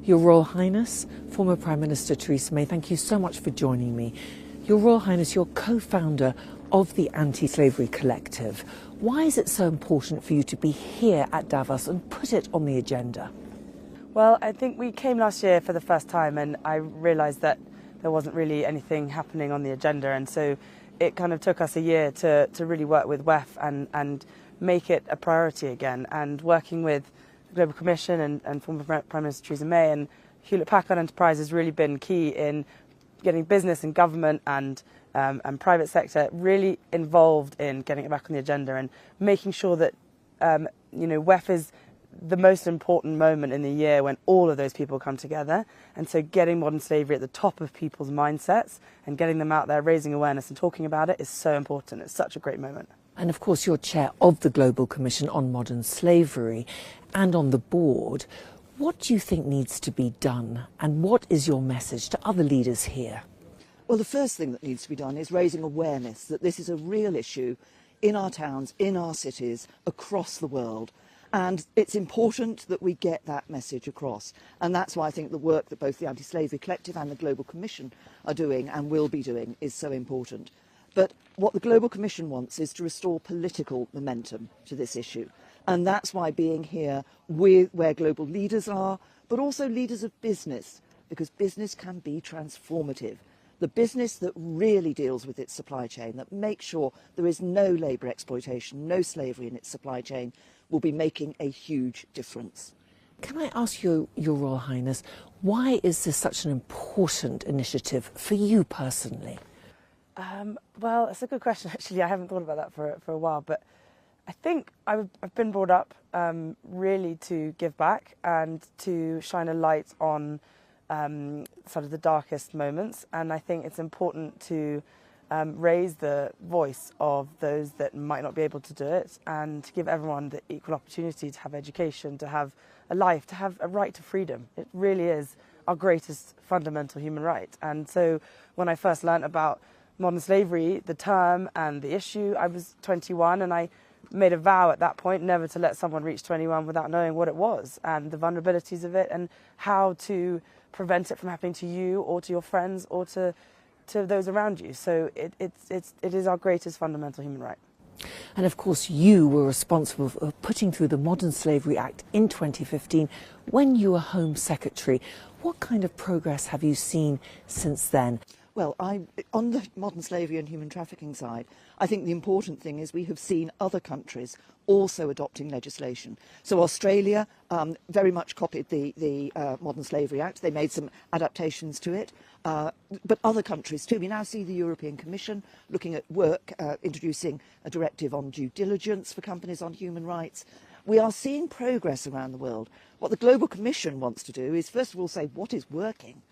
Your Royal Highness, former Prime Minister Theresa May, thank you so much for joining me. Your Royal Highness, you're co-founder of the Anti-Slavery Collective. Why is it so important for you to be here at Davos and put it on the agenda? Well, I think we came last year for the first time and I realised that there wasn't really anything happening on the agenda, and so it kind of took us a year to really work with WEF and make it a priority again. And working with the Global Commission and former Prime Minister Theresa May and Hewlett-Packard Enterprise has really been key in getting business and government and private sector really involved in getting it back on the agenda and making sure that WEF is the most important moment in the year when all of those people come together. And so getting modern slavery at the top of people's mindsets and getting them out there, raising awareness and talking about it is so important. It's such a great moment. And of course, you're chair of the Global Commission on Modern Slavery and on the board. What do you think needs to be done, and what is your message to other leaders here? Well, the first thing that needs to be done is raising awareness that this is a real issue in our towns, in our cities, across the world. And it's important that we get that message across. And that's why I think the work that both the Anti-Slavery Collective and the Global Commission are doing and will be doing is so important. But what the Global Commission wants is to restore political momentum to this issue. And that's why being here with where global leaders are, but also leaders of business, because business can be transformative. The business that really deals with its supply chain, that makes sure there is no labour exploitation, no slavery in its supply chain, will be making a huge difference. Can I ask you, Your Royal Highness, why is this such an important initiative for you personally? Well, it's a good question, actually. I haven't thought about that for a while, but I think I've been brought up really to give back and to shine a light on sort of the darkest moments. And I think it's important to raise the voice of those that might not be able to do it, and to give everyone the equal opportunity to have education, to have a life, to have a right to freedom. It really is our greatest fundamental human right. And so when I first learnt about modern slavery, the term and the issue, I was 21, and I made a vow at that point never to let someone reach 21 without knowing what it was and the vulnerabilities of it and how to prevent it from happening to you or to your friends or to those around you. So it is our greatest fundamental human right. And of course, you were responsible for putting through the Modern Slavery Act in 2015 when you were Home Secretary. What kind of progress have you seen since then? Well, on the modern slavery and human trafficking side, I think the important thing is we have seen other countries also adopting legislation. So Australia very much copied the Modern Slavery Act. They made some adaptations to it. But other countries too. We now see the European Commission looking at work, introducing a directive on due diligence for companies on human rights. We are seeing progress around the world. What the Global Commission wants to do is, first of all, say what is working.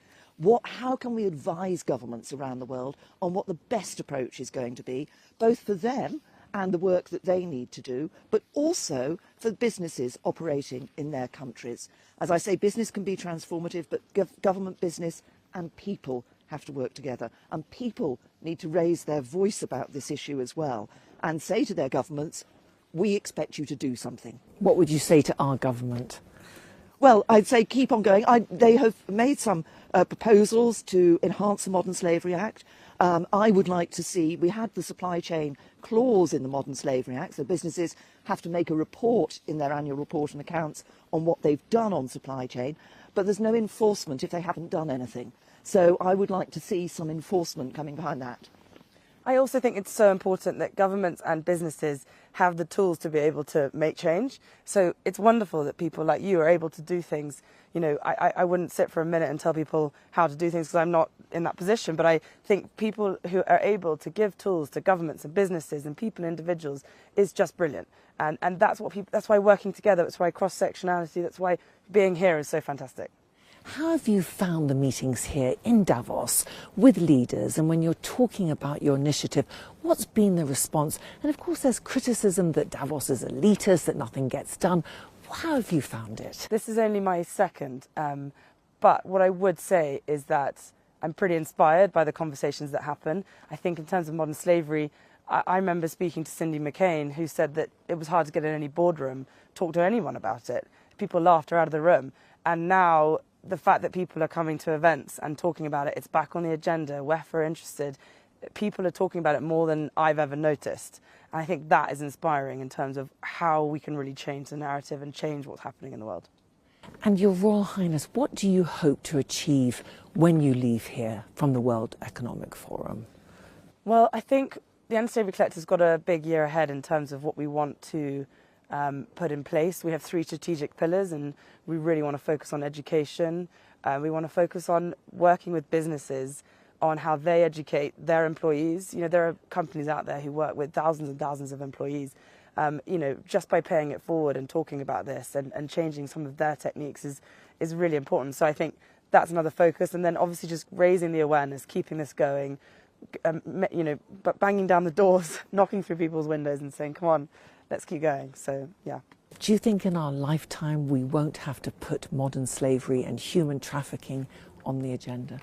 How can we advise governments around the world on what the best approach is going to be, both for them and the work that they need to do, but also for businesses operating in their countries. As I say, business can be transformative, but government, business and people have to work together. And people need to raise their voice about this issue as well and say to their governments, we expect you to do something. What would you say to our government? Well, I'd say keep on going. They have made some proposals to enhance the Modern Slavery Act. I would like to see, we had the supply chain clause in the Modern Slavery Act, so businesses have to make a report in their annual report and accounts on what they've done on supply chain, but there's no enforcement if they haven't done anything. So I would like to see some enforcement coming behind that. I also think it's so important that governments and businesses have the tools to be able to make change. So it's wonderful that people like you are able to do things. You know, I wouldn't sit for a minute and tell people how to do things because I'm not in that position. But I think people who are able to give tools to governments and businesses and people, individuals, is just brilliant. And that's what that's why working together, that's why cross-sectionality, that's why being here is so fantastic. How have you found the meetings here in Davos with leaders, and when you're talking about your initiative, what's been the response? And of course there's criticism that Davos is elitist, that nothing gets done. How have you found it? This is only my second, but what I would say is that I'm pretty inspired by the conversations that happen. I think in terms of modern slavery, I remember speaking to Cindy McCain, who said that it was hard to get in any boardroom, talk to anyone about it. People laughed her out of the room. And now the fact that people are coming to events and talking about it, it's back on the agenda, WEF are interested, people are talking about it more than I've ever noticed. And I think that is inspiring in terms of how we can really change the narrative and change what's happening in the world. And Your Royal Highness, what do you hope to achieve when you leave here from the World Economic Forum? Well, I think the Anti-Slavery Collective's got a big year ahead in terms of what we want to put in place. We have 3 strategic pillars, and we really want to focus on education. We want to focus on working with businesses on how they educate their employees. You know, there are companies out there who work with thousands and thousands of employees. You know, just by paying it forward and talking about this and changing some of their techniques is really important. So I think that's another focus. And then obviously just raising the awareness, keeping this going, you know, but banging down the doors, knocking through people's windows and saying, come on, let's keep going. So, yeah. Do you think in our lifetime we won't have to put modern slavery and human trafficking on the agenda?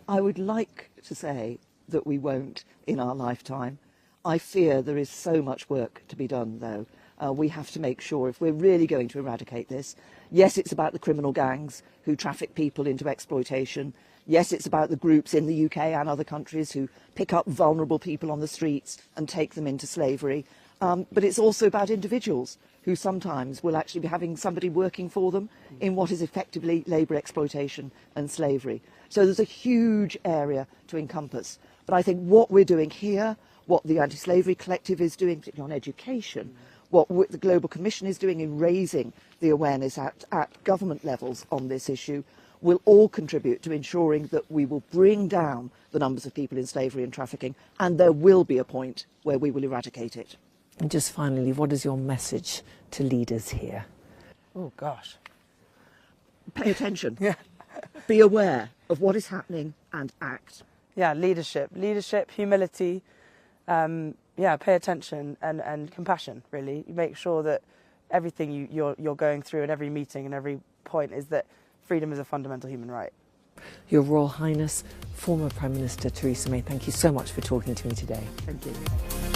I would like to say that we won't in our lifetime. I fear there is so much work to be done, though. We have to make sure, if we're really going to eradicate this, yes, it's about the criminal gangs who traffic people into exploitation. Yes, it's about the groups in the UK and other countries who pick up vulnerable people on the streets and take them into slavery. But it's also about individuals who sometimes will actually be having somebody working for them in what is effectively labour exploitation and slavery. So there's a huge area to encompass. But I think what we're doing here, what the Anti-Slavery Collective is doing, particularly on education, what the Global Commission is doing in raising the awareness at government levels on this issue, will all contribute to ensuring that we will bring down the numbers of people in slavery and trafficking, and there will be a point where we will eradicate it. And just finally, what is your message to leaders here? Oh, gosh. Pay attention. Yeah. Be aware of what is happening and act. Yeah, leadership, humility, pay attention and compassion, really. You make sure that everything you're going through and every meeting and every point is that freedom is a fundamental human right. Your Royal Highness, former Prime Minister Theresa May, thank you so much for talking to me today. Thank you.